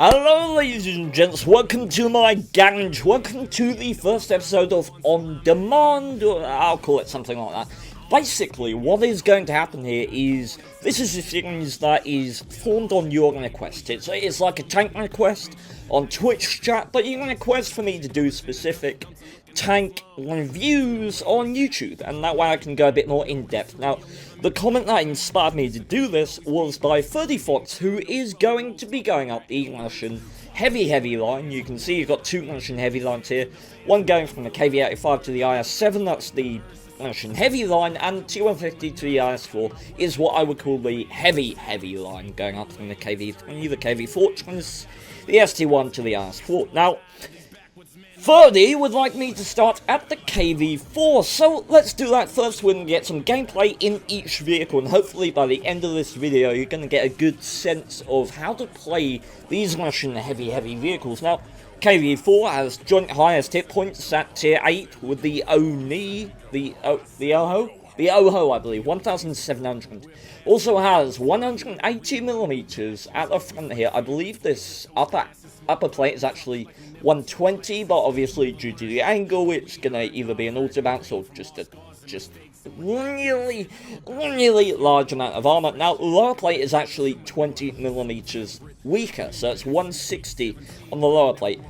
Hello ladies and gents, welcome to my garage, welcome to the first episode of On Demand, or I'll call it something like that. Basically, what is going to happen here is, this is a series that is formed on your request. It's like a tank request on Twitch chat, but you can request for me to do specific tank reviews on YouTube, and that way I can go a bit more in depth. Now, the comment that inspired me to do this was by 30 Fox, who is going to be going up the Russian heavy line. You can see you've got two Russian heavy lines here, one going from the KV-4 to the IS-4, that's the Russian heavy line, and T-150 to the IS-4 is what I would call the heavy line, going up from the KV-3, the KV-4, the ST-1 to the IS-4. Now, 30 would like me to start at the KV-4, so let's do that first. We're going to get some gameplay in each vehicle, and hopefully by the end of this video you're going to get a good sense of how to play these Russian heavy vehicles. Now, KV-4 has joint highest hit points at tier 8 with the OHO, I believe, 1,700. Also has 180mm at the front here. I believe this upper plate is actually 120, but obviously due to the angle, it's gonna either be an auto bounce or just really large amount of armor. Now, lower plate is actually 20mm weaker, so it's 160 on the lower plate.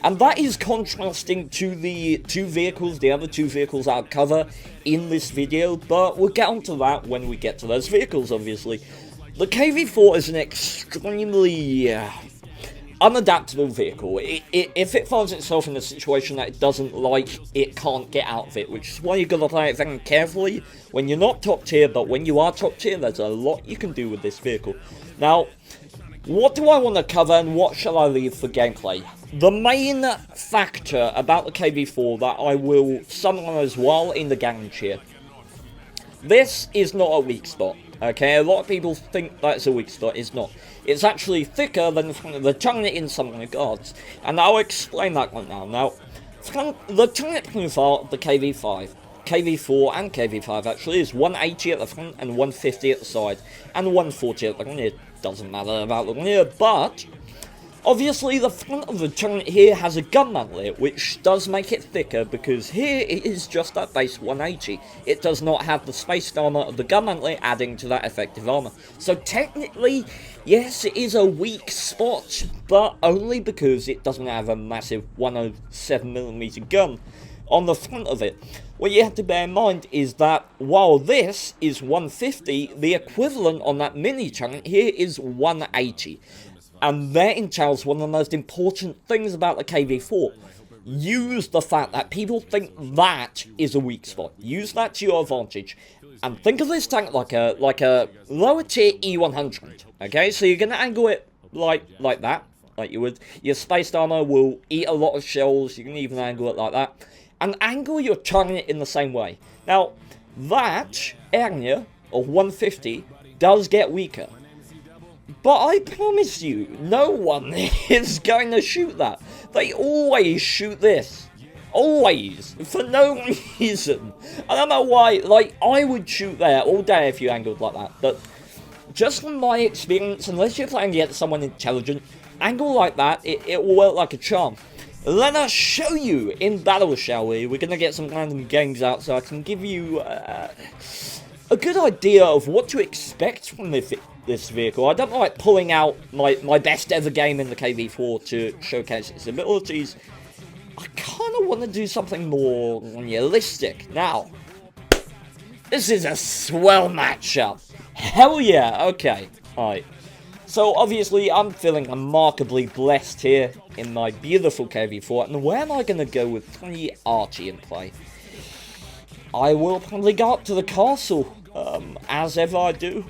And that is contrasting to the other two vehicles I'll cover in this video, but we'll get onto that when we get to those vehicles, obviously. The KV-4 is an extremely unadaptable vehicle. If it finds itself in a situation that it doesn't like, it can't get out of it, which is why you've got to play it very carefully when you're not top tier, but when you are top tier, there's a lot you can do with this vehicle. Now, what do I want to cover and what shall I leave for gameplay? The main factor about the KV-4 that I will summarize while in the garage here. This is not a weak spot, okay? A lot of people think that's a weak spot. It's not. It's actually thicker than the turret in some regards, and I'll explain that right now. Now, the turret profile of the KV-4 and KV-5 actually is 180 at the front and 150 at the side, and 140 at the rear. Doesn't matter about the rear, but obviously the front of the turret here has a gun mantlet, which does make it thicker, because here it is just that base 180. It does not have the spaced armor of the gun mantlet adding to that effective armor. So technically, yes, it is a weak spot, but only because it doesn't have a massive 107mm gun on the front of it. What you have to bear in mind is that while this is 150, the equivalent on that mini turret here is 180. And that entails one of the most important things about the KV-4. Use the fact that people think that is a weak spot. Use that to your advantage. And think of this tank like a lower tier E100. Okay, so you're going to angle it like that, like you would. Your spaced armor will eat a lot of shells. You can even angle it like that. And angle your turret in the same way. Now, that area of 150 does get weaker. But I promise you, no one is going to shoot that. They always shoot this. Always. For no reason. I don't know why. Like, I would shoot there all day if you angled like that. But just from my experience, unless you're playing against someone intelligent, angle like that, it will work like a charm. Let us show you in battle, shall we? We're going to get some random games out so I can give you a good idea of what to expect from this vehicle. I don't like pulling out my best ever game in the KV-4 to showcase its abilities. I kind of want to do something more realistic. Now, this is a swell matchup. Hell yeah, okay, alright. So obviously I'm feeling remarkably blessed here in my beautiful KV-4, and where am I going to go with 3 Archie in play? I will probably go up to the castle, as ever I do.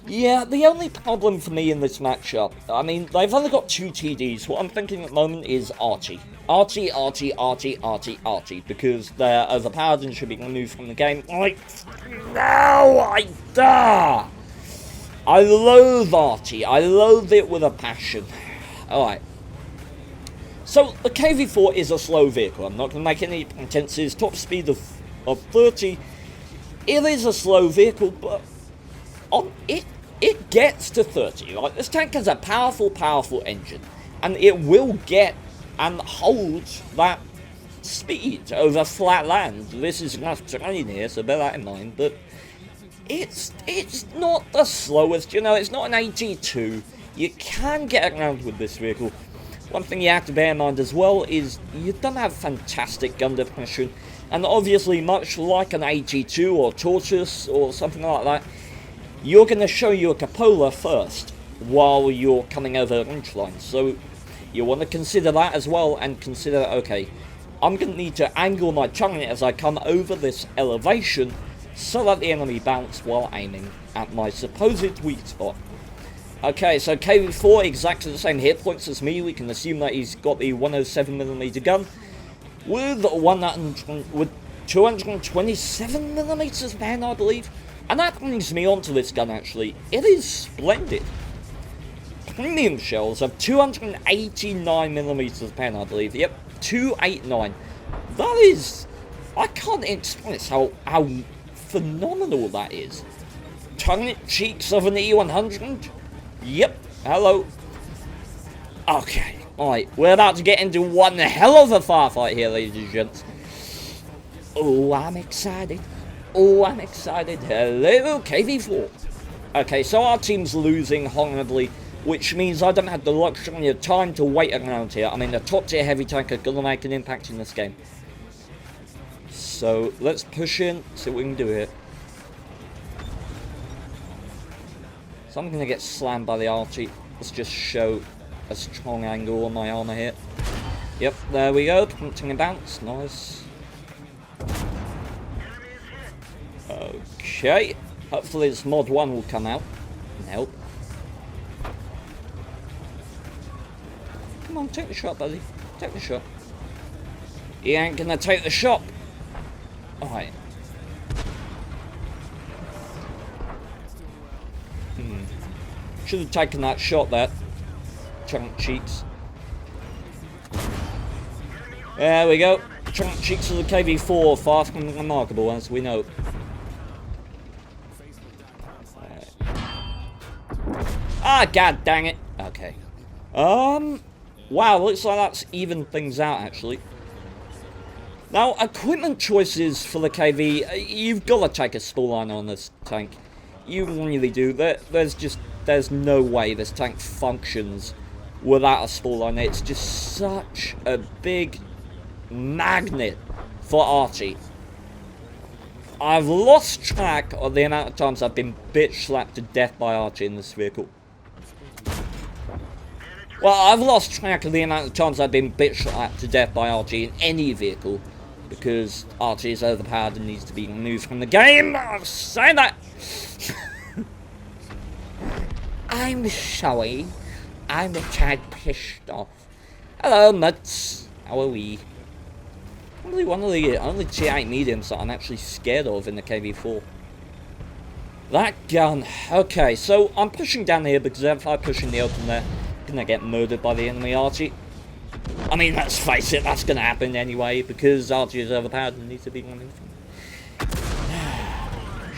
Yeah, the only problem for me in this matchup, I mean, they've only got 2 TDs. What I'm thinking at the moment is Archie. Archie, because they're overpowered and should be removed from the game. Like, no, I loathe Archie. I loathe it with a passion. Alright. So, the KV-4 is a slow vehicle. I'm not going to make any pretenses. Top speed of 30. It is a slow vehicle, but it gets to 30. Like, this tank has a powerful, powerful engine, and it will get and hold that speed over flat land. This is rough terrain here, so bear that in mind, but it's not the slowest, you know, it's not an AT2. You can get around with this vehicle. One thing you have to bear in mind as well is you don't have fantastic gun depression, and obviously much like an AT2 or Tortoise or something like that, you're going to show you a cupola first while you're coming over the ridge line. So you want to consider that as well, and consider, okay, I'm going to need to angle my turret as I come over this elevation so that the enemy bounce while aiming at my supposed weak spot. Okay, so KV-4 exactly the same hit points as me. We can assume that he's got the 107mm gun with 227mm pen, I believe. And that brings me on to this gun, actually. It is splendid. Premium shells of 289mm pen, I believe. Yep, 289. That is... I can't express how phenomenal that is. Turret cheeks of an E100? Yep, hello. Okay, alright, we're about to get into one hell of a firefight here, ladies and gents. Oh, I'm excited. Oh, I'm excited. Hello, KV-4. Okay, so our team's losing horribly, which means I don't have the luxury of time to wait around here. I mean, the top tier heavy tank are going to make an impact in this game. So, let's push in, see what we can do here. So I'm going to get slammed by the Archie. Let's just show a strong angle on my armor here. Yep, there we go. Punching and bounce. Nice. Okay. Hopefully this mod 1 will come out and help. Come on, take the shot, buddy. Take the shot. He ain't going to take the shot. Alright. Should have taken that shot there. Chunk cheeks. There we go. Chunk cheeks of the KV-4, far from remarkable, as we know. Ah, god dang it. Okay. Wow, looks like that's evened things out, actually. Now, equipment choices for the KV, you've got to take a spool liner on this tank. You really do. There's no way this tank functions without a spool liner. It's just such a big magnet for Archie. I've lost track of the amount of times I've been bitch slapped to death by Archie in this vehicle. Well, I've lost track of the amount of times I've been bitch slapped to death by Archie in any vehicle, because Archie is overpowered and needs to be removed from the game. I'm saying that. I'm sorry. I'm a tad pissed off. Hello, mutts. How are we? Probably one of the only T8 mediums that I'm actually scared of in the KV-4. That gun. Okay, so I'm pushing down here because if I push in the open there, I'm gonna get murdered by the enemy Archie. I mean, let's face it, that's gonna happen anyway because Archie is overpowered and needs to be running from.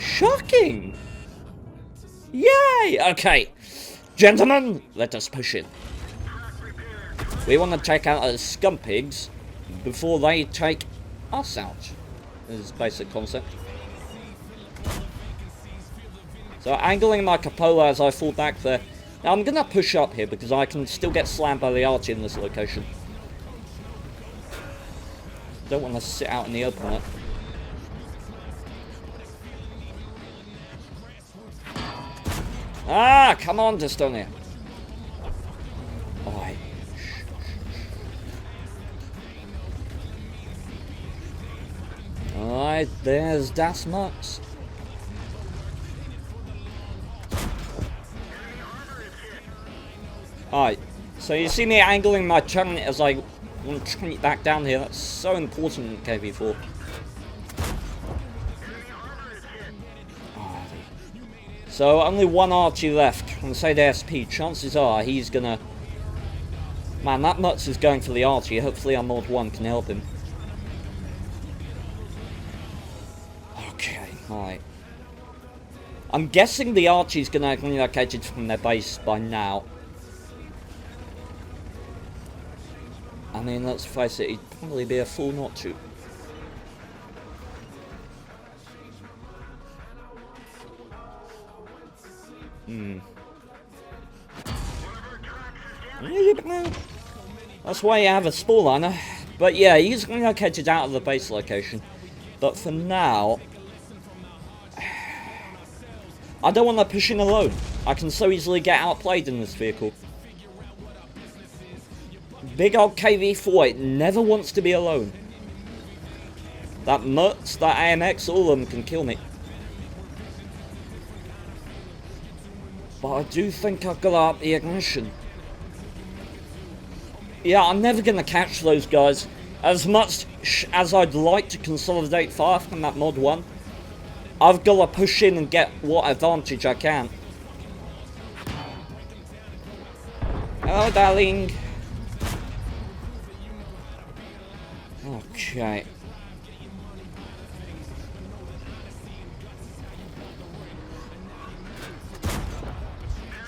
Shocking! Yay! Okay. Gentlemen, let us push in. We want to take out those scum pigs before they take us out. This is basic concept. So angling my cupola as I fall back there. Now I'm going to push up here because I can still get slammed by the Archie in this location. Don't want to sit out in the open there. Ah, come on, Dystonia. Alright. Alright, there's Das Mux. Alright, so you see me angling my turret as I want to turn it back down here. That's so important in KV-4. So, only one Archie left from the side SP. Chances are he's gonna... Man, that Mutz is going for the Archie. Hopefully our mod 1 can help him. Okay, alright. I'm guessing the Archie's going to have relocated from their base by now. I mean, let's face it, it'd probably be a fool not to. That's why you have a spawliner. But yeah, he's relocated out of the base location. But for now, I don't want to push in alone. I can so easily get outplayed in this vehicle. Big old KV-4, it never wants to be alone. That Mutz, that AMX, all of them can kill me. But I do think I've got to up the ignition. Yeah, I'm never going to catch those guys. As much as I'd like to consolidate fire from that mod 1, I've got to push in and get what advantage I can. Hello, darling. Okay.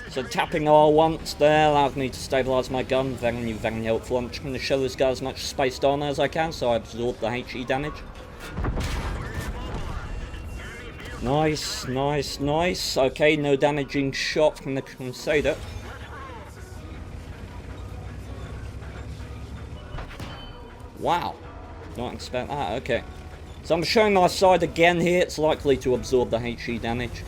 So tapping R once there allows me to stabilise my gun, very helpful. I'm trying to show this guy as much spaced armour as I can, so I absorb the HE damage. Nice, nice, nice. Okay, no damaging shot from the Crusader. Wow, don't expect that, okay. So I'm showing my side again here, it's likely to absorb the HE damage.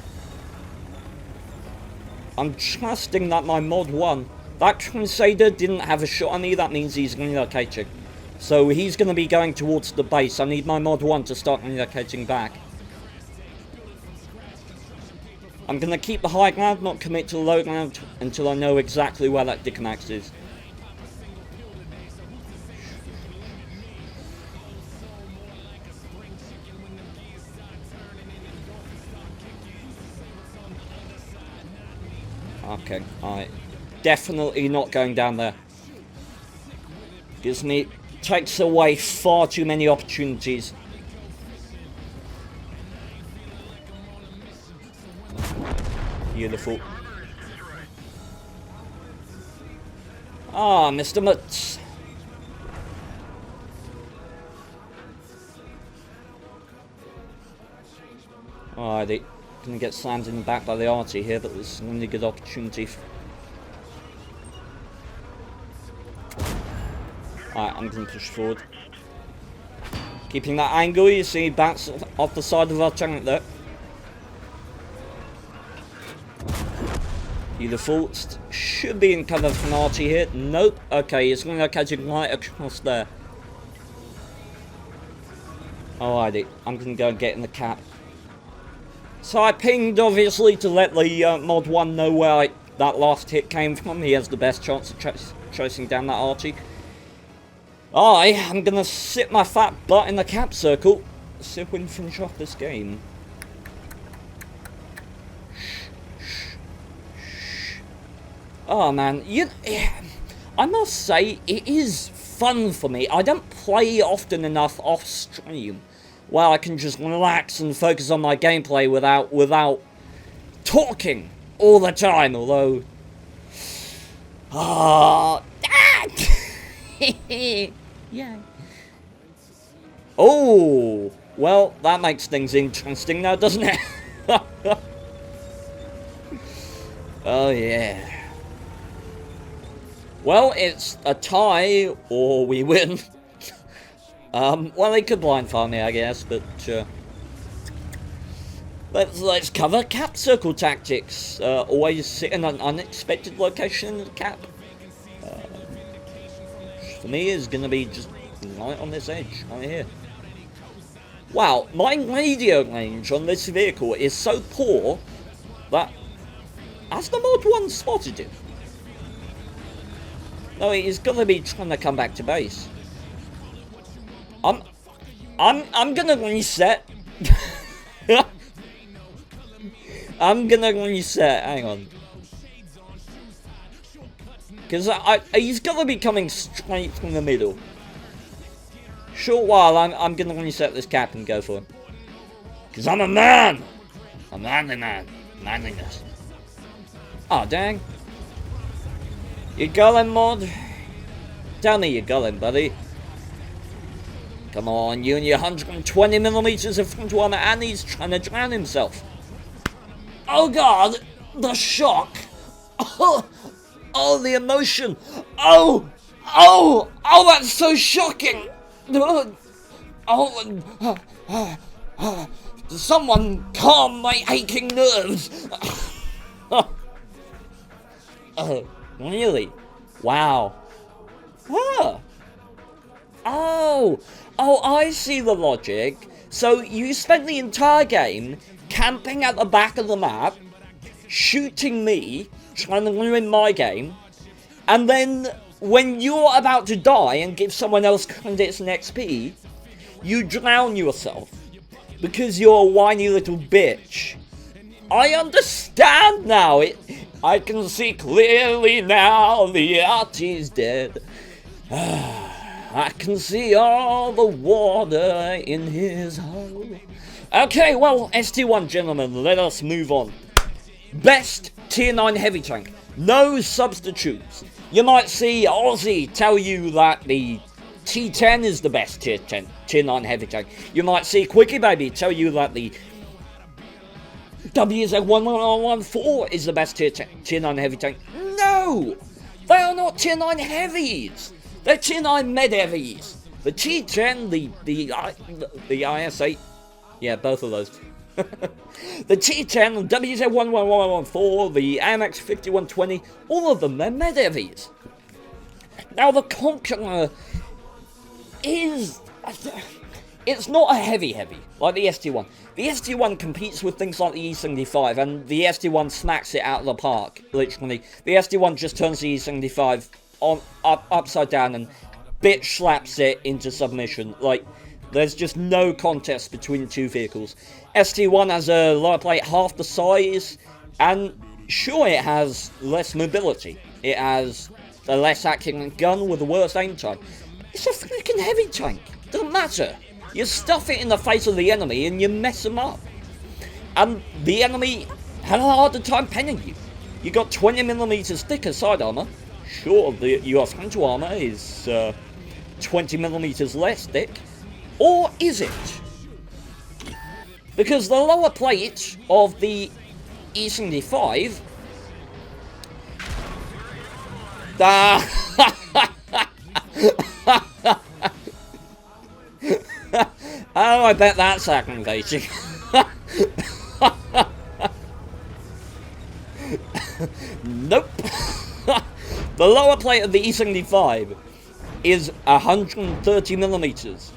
I'm trusting that my mod 1, that Crusader didn't have a shot on me, that means he's relocating. So he's going to be going towards the base. I need my mod 1 to start relocating back. I'm going to keep the high ground, not commit to the low ground until I know exactly where that Dickomax is. Okay, alright. Definitely not going down there. Takes away far too many opportunities. Beautiful. Ah, Mr. Mutz. Alrighty. Gonna get slammed in the back by the Archie here, but this is a really good opportunity. Alright, I'm gonna push forward. Keeping that angle, you see, bounce off the side of our tank there. Beautiful. Should be in cover from Archie here. Nope. Okay, it's gonna catch it right across there. Alrighty, I'm gonna go and get in the cap. So I pinged, obviously, to let the mod 1 know where that last hit came from. He has the best chance of chasing down that Archie. I am going to sit my fat butt in the cap circle, see if we can finish off this game. Oh man, I must say, it is fun for me. I don't play often enough off stream. Well, I can just relax and focus on my gameplay without talking all the time, although... yeah. Oh, well, that makes things interesting now, doesn't it? Oh, yeah. Well, it's a tie, or we win. Well, they could blind fire me, I guess, but, let's cover cap circle tactics. Always sit in an unexpected location in the cap. For me, is gonna be just right on this edge, right here. Wow, my radio range on this vehicle is so poor that... Has the mod 1 spotted him? No, he's gonna be trying to come back to base. I'm gonna reset. I'm gonna reset. Hang on, because he's gonna be coming straight from the middle. Short while, I'm gonna reset this cap and go for him. Because I'm a man. A manly man. Manliness. Oh, dang. You going, mod? Tell me you're going, buddy. Come on, you and your 120mm of front armor, and he's trying to drown himself. Oh god, the shock. Oh, the emotion. Oh, that's so shocking. Someone calm my aching nerves. Really? Wow. Oh, I see the logic. So you spent the entire game camping at the back of the map, shooting me, trying to ruin my game, and then when you're about to die and give someone else credits and XP, you drown yourself because you're a whiny little bitch. I understand now. I can see clearly now the art is dead. I can see all the water in his hole. Okay, well, ST1 gentlemen, let us move on. Best tier 9 heavy tank. No substitutes. You might see Aussie tell you that the T10 is the best tier 9 heavy tank. You might see Quickie Baby tell you that the WZ-1114 is the best tier 9 heavy tank. No! They are not tier 9 heavies! They're tier 9 med heavies. The T10, the IS-8, yeah, both of those. The T10, the WZ-1114, the AMX 5120, all of them, they're med heavies. Now the Conqueror is... It's not a heavy like the ST1. The ST1 competes with things like the E75, and the ST1 smacks it out of the park, literally. The ST1 just turns the E75 upside down and bitch slaps it into submission. Like, there's just no contest between the two vehicles. ST1 has a lower plate half the size, and sure, it has less mobility. It has a less accurate gun with a worse aim time. It's a freaking heavy tank. Doesn't matter. You stuff it in the face of the enemy and you mess them up. And the enemy had a harder time penning you. You got 20mm thicker side armor. Sure, your frontal armor is 20mm less thick. Or is it? Because the lower plate of the E75... Oh, I bet that's aggravating. Nope. The lower plate of the E75 is 130mm.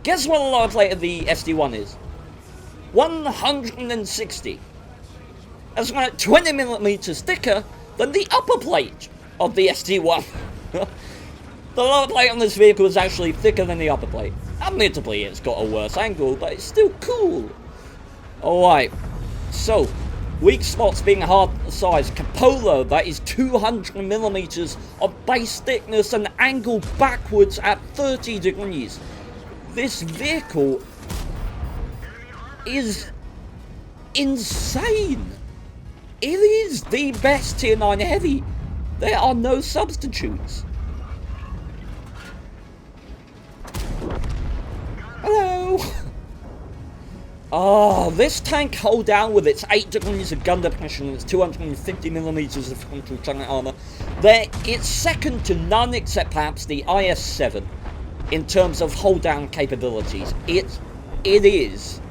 Guess what the lower plate of the SD1 is? 160. That's like 20mm thicker than the upper plate of the SD1. The lower plate on this vehicle is actually thicker than the upper plate. Admittedly, it's got a worse angle, but it's still cool. Alright, so, weak spots being hard size. Cupola, that is 200mm of base thickness and angled backwards at 30 degrees. This vehicle is insane. It is the best tier 9 heavy. There are no substitutes. Hello! Oh, this tank hold down with its 8 degrees of gun depression and its 250mm of frontal turret armor. It's second to none except perhaps the IS-4 in terms of hold down capabilities. It is.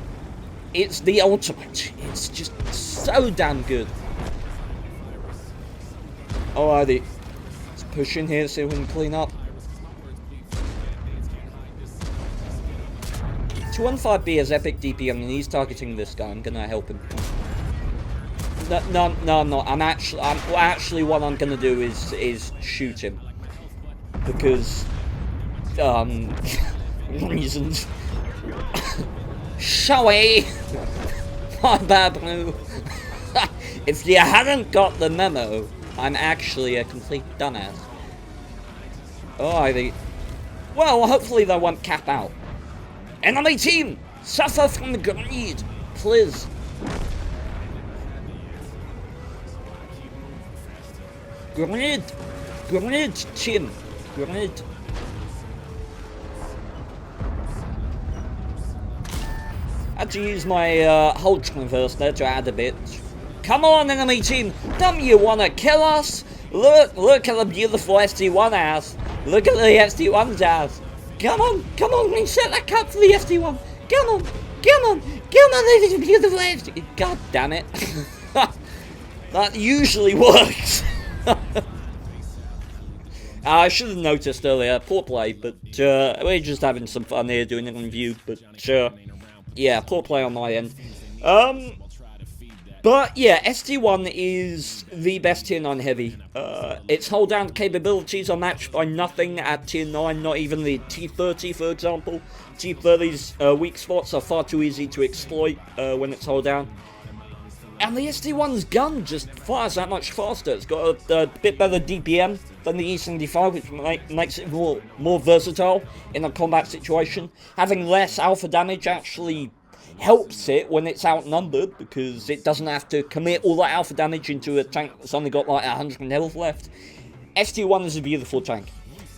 It's the ultimate. It's just so damn good. Alrighty. Let's push in here, see if we can clean up. 215B has epic DPM and he's targeting this guy. I'm gonna help him. No, I'm not. Actually what I'm gonna do is shoot him. Because reasons. Sorry! My bad, Blue. If you hadn't got the memo, I'm actually a complete dumbass. Alrighty. Well, hopefully they won't cap out. Enemy team! Suffer from greed! Please. Grenade! Grenade, Tim! Grenade! Had to use my hold transverse there to add a bit. Come on, enemy team! Don't you wanna kill us? Look at the beautiful SD1 ass. Look at the SD1's ass. Come on, reset that cup for the SD1. Come on, this is beautiful SD. God damn it. That usually works. I should have noticed earlier, poor play, but we're just having some fun here doing it on view, but yeah, poor play on my end. But yeah, SD1 is the best tier 9 heavy. Its hold down capabilities are matched by nothing at tier 9, not even the T30 for example. T30's weak spots are far too easy to exploit when it's hold down. And the SD1's gun just fires that much faster. It's got a bit better DPM than the E75, which makes it more versatile in a combat situation. Having less alpha damage actually helps it when it's outnumbered, because it doesn't have to commit all that alpha damage into a tank that's only got like 100 health left. SD1 is a beautiful tank.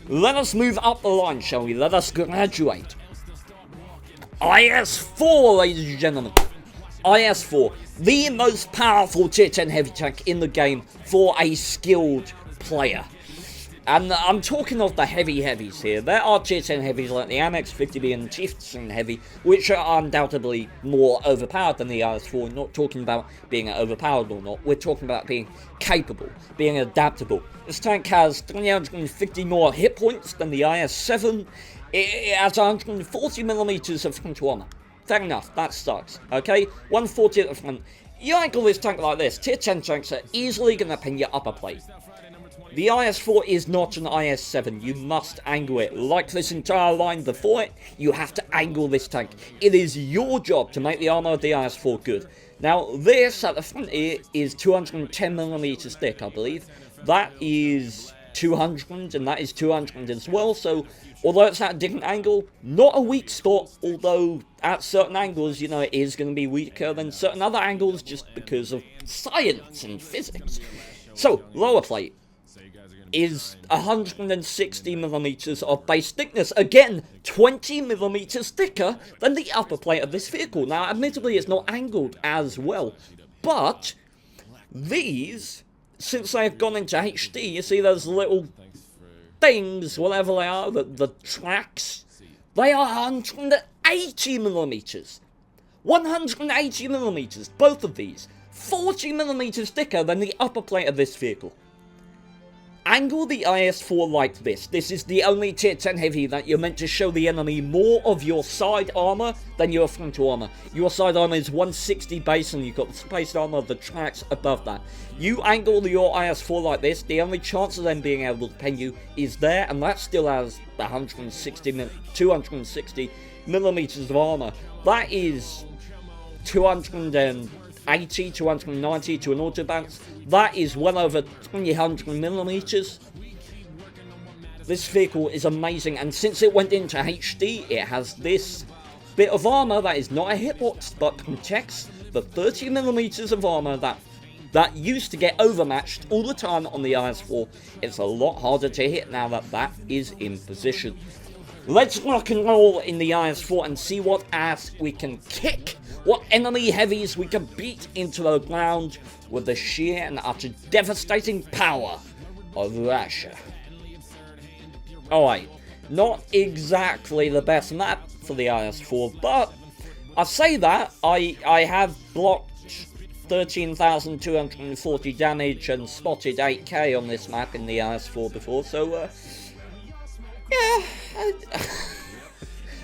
Let us move up the line, shall we? Let us graduate. IS-4, ladies and gentlemen. IS-4, the most powerful tier 10 heavy tank in the game for a skilled player. And I'm talking of the heavies here. There are tier 10 heavies like the Amex 50B and Chieftain heavy, which are undoubtedly more overpowered than the IS-4. We're not talking about being overpowered or not. We're talking about being capable, being adaptable. This tank has 350 more hit points than the IS-7. It has 140mm of frontal armor. Fair enough, that sucks, okay? 140 at the front. You angle this tank like this, tier 10 tanks are easily going to pin your upper plate. The IS-4 is not an IS-7, you must angle it. Like this entire line before it, you have to angle this tank. It is your job to make the armor of the IS-4 good. Now, this at the front here is 210mm thick, I believe. That is 200, and that is 200 as well, so although it's at a different angle, not a weak spot, although at certain angles, you know, it is going to be weaker than certain other angles just because of science and physics. So, lower plate is 160mm of base thickness. Again, 20mm thicker than the upper plate of this vehicle. Now, admittedly, it's not angled as well, but these, since they've gone into HD, you see those little things, whatever they are, the tracks, they are 180mm. 180mm, both of these. 40mm thicker than the upper plate of this vehicle. Angle the IS-4 like this. This is the only tier 10 heavy that you're meant to show the enemy more of your side armor than your frontal armor. Your side armor is 160 base and you've got the space armor of the tracks above that. You angle your IS-4 like this, the only chance of them being able to pen you is there, and that still has 260mm of armor. That is 280, 290 to an auto bounce. That is well over 300mm. This vehicle is amazing, and since it went into HD, it has this bit of armor that is not a hitbox, but protects the 30mm of armor that used to get overmatched all the time on the IS-4. It's a lot harder to hit now that that is in position. Let's rock and roll in the IS-4 and see what ass we can kick. What enemy heavies we can beat into the ground with the sheer and utter devastating power of Russia. Alright, not exactly the best map for the IS-4, but I say that, I have blocked 13,240 damage and spotted 8k on this map in the IS-4 before, so yeah,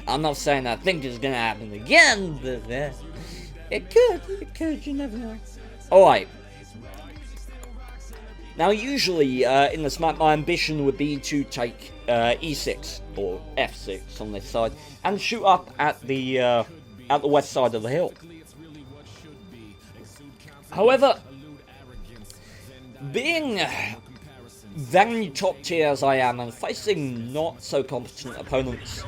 I'm not saying I think it's gonna happen again, but it could, you never know. Alright. Now usually in this map my ambition would be to take E6 or F6 on this side and shoot up at the west side of the hill. However, being very top tier as I am and facing not so competent opponents,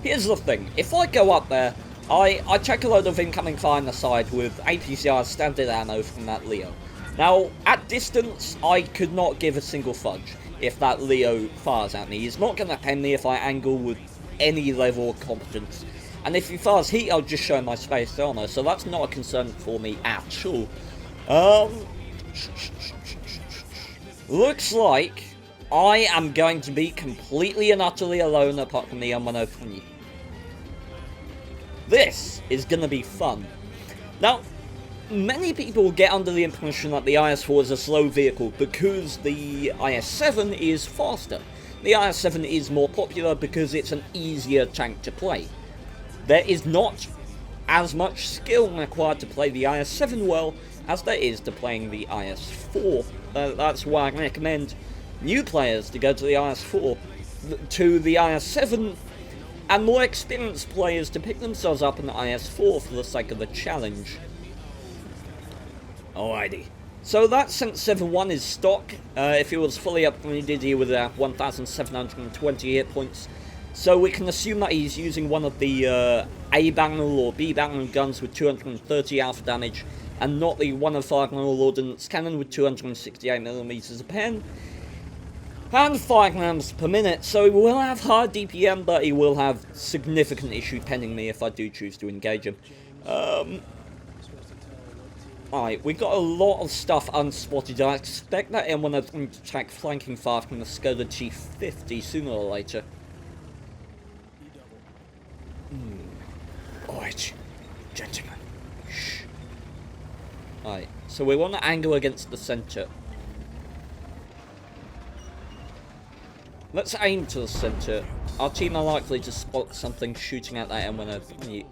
here's the thing. If I go up there, I take a load of incoming fire on the side with APCR standard ammo from that Leo. Now, at distance, I could not give a single fudge if that Leo fires at me. He's not going to pen me if I angle with any level of competence. And if he fires heat, I'll just show my space armor, so that's not a concern for me at all. Looks like I am going to be completely and utterly alone apart from the M103. This is going to be fun. Now, many people get under the impression that the IS-4 is a slow vehicle because the IS-7 is faster. The IS-7 is more popular because it's an easier tank to play. There is not as much skill required to play the IS-7 well as there is to playing the IS-4. That's why I recommend new players to go to the IS-4, to the IS-7, and more experienced players to pick themselves up in the IS-4 for the sake of the challenge. Alrighty. So that Sense 7-1 is stock. If it was fully upgraded, he would have 1,720 hit points. So we can assume that he's using one of the A barrel or B barrel guns with 230 alpha damage, and not the 105 barrel ordnance cannon with 268mm of pen. And 5 rounds per minute, so he will have high DPM, but he will have significant issue penning me if I do choose to engage him. Alright, we got a lot of stuff unspotted. I expect that M1 is going to attack flanking fire from the Skoda T50 sooner or later. Alright, gentlemen. Shh. Alright, so we want to angle against the centre. Let's aim to the centre. Our team are likely to spot something shooting at that M103.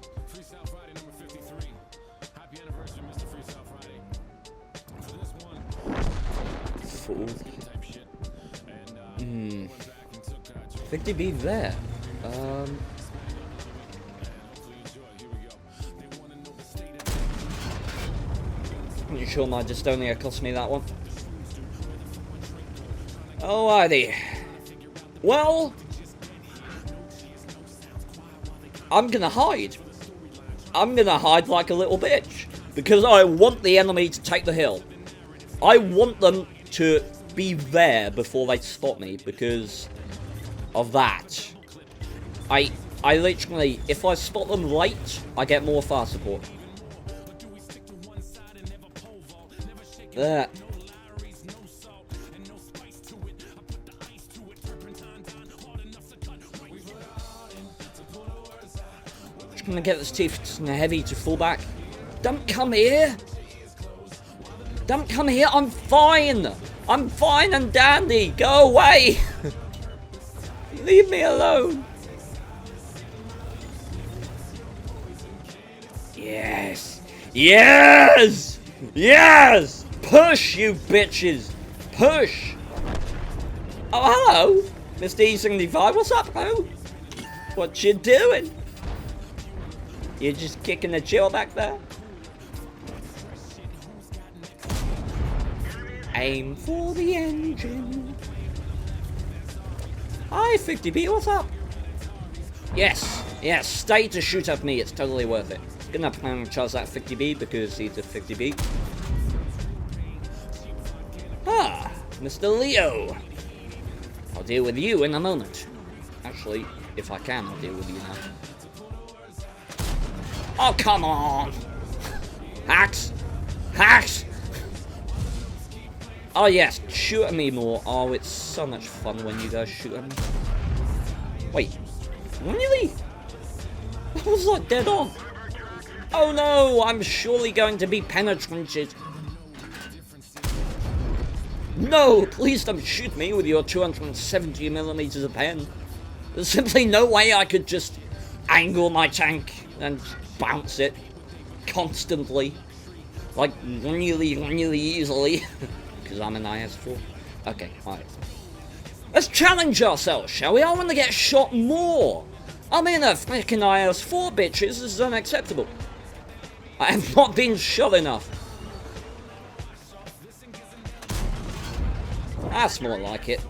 Fool. 50B there. I'm not sure my Dystonia cost me that one. Alrighty. Well, I'm gonna hide. I'm gonna hide like a little bitch. Because I want the enemy to take the hill. I want them to be there before they spot me because of that. I literally, if I spot them late, I get more fire support. There. Just gonna get this teeth heavy to fall back. Don't come here! Don't come here, I'm fine! I'm fine and dandy! Go away! Leave me alone! Yes! Yes! Yes! Push, you bitches! Push! Oh, hello! Mr. E75, what's up, bro? What you doing? You just kicking the chill back there? Aim for the engine. Hi, 50B, what's up? Yes, yes, stay to shoot at me, it's totally worth it. Gonna plan to charge that 50B because he's a 50B. Ah, Mr. Leo. I'll deal with you in a moment. Actually, if I can, I'll deal with you now. Oh, come on! Hacks! Hacks! Oh yes, shoot at me more. Oh, it's so much fun when you guys shoot at me. Wait, really? That was like dead on. Oh no, I'm surely going to be penetrated. No, please don't shoot me with your 270mm of pen. There's simply no way I could just angle my tank and bounce it constantly. Like, really, really easily. Because I'm an IS-4. Okay, alright. Let's challenge ourselves, shall we? I want to get shot more. I'm in a freaking IS-4, bitches. This is unacceptable. I have not been shot enough. That's more like it.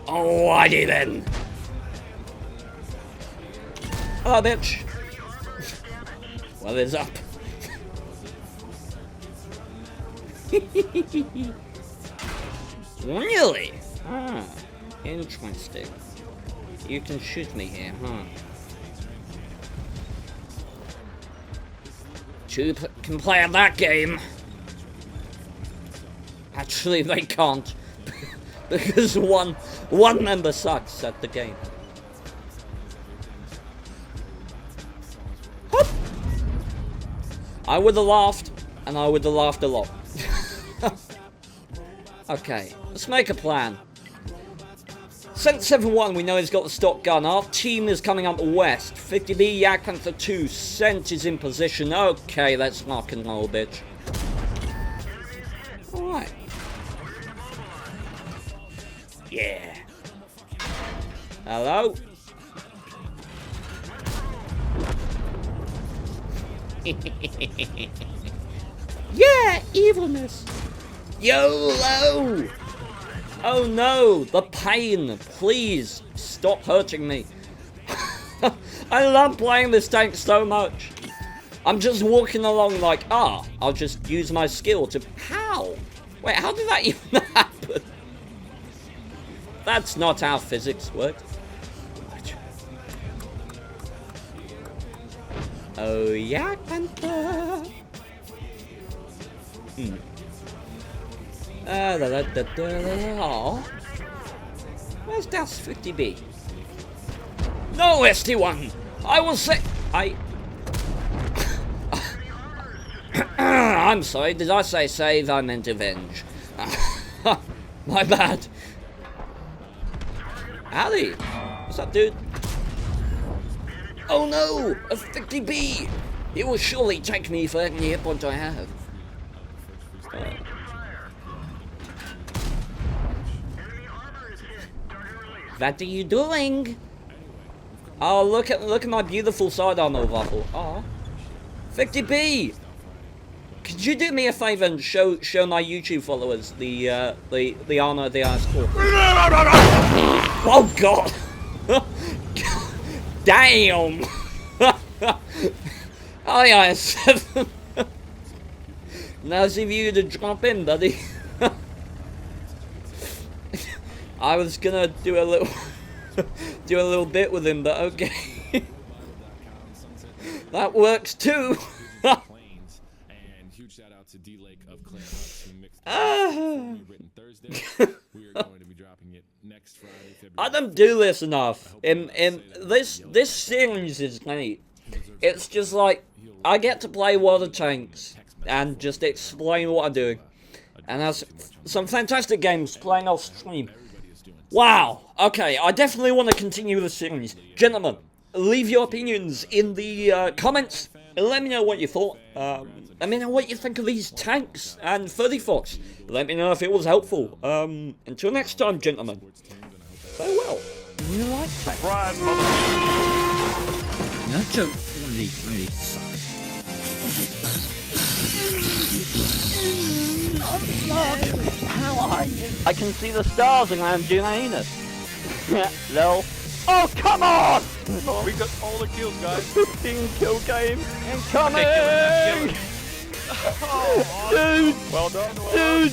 Alrighty then. Hello, bitch. Well, it's up. Really? Ah, interesting. You can shoot me here, huh? Two can play at that game. Actually, they can't. Because one member sucks at the game. Hop. I would have laughed, and I would have laughed a lot. Okay, let's make a plan. Since 7-1, we know he's got the stock gun. Our team is coming up west. 50B, Yak Panther 2, Scent is in position. Okay, let's knock and roll, bitch. Alright. Yeah. Hello? Yeah, evilness. YOLO! Oh no, the pain. Please, stop hurting me. I love playing this tank so much. I'm just walking along like, I'll just use my skill to... How? Wait, how did that even happen? That's not how physics works. Oh yeah, Panther. Where's Das 50B? No, ST1! I will say... I'm sorry, did I say save? I meant avenge. My bad. Ali! What's up, dude? Oh no! A 50B! It will surely take me for any hit point I have. What are you doing? Oh, look at my beautiful side armor waffle. Oh, 50B. Could you do me a favor and show my YouTube followers the armor of the IS-4? Oh God! Damn! Oh yeah, IS-7. Now's of you to drop in, buddy. I was gonna do a little bit with him, but okay. That works too. I don't do this enough. In this series is great. It's just like I get to play water tanks and just explain what I'm doing, and that's some fantastic games playing off stream. Wow. Okay, I definitely want to continue the series. Gentlemen, leave your opinions in the comments. Let me know what you thought. Let me know what you think of these tanks and 30 Fox. Let me know if it was helpful. Until next time, gentlemen. Farewell. You like that? Right, that joke really sucks. How are you? I can see the stars and I'm doing anus. Lol. Oh, come on! We got all the kills, guys. 15 kill game incoming! Oh, dude! Well done. Dude!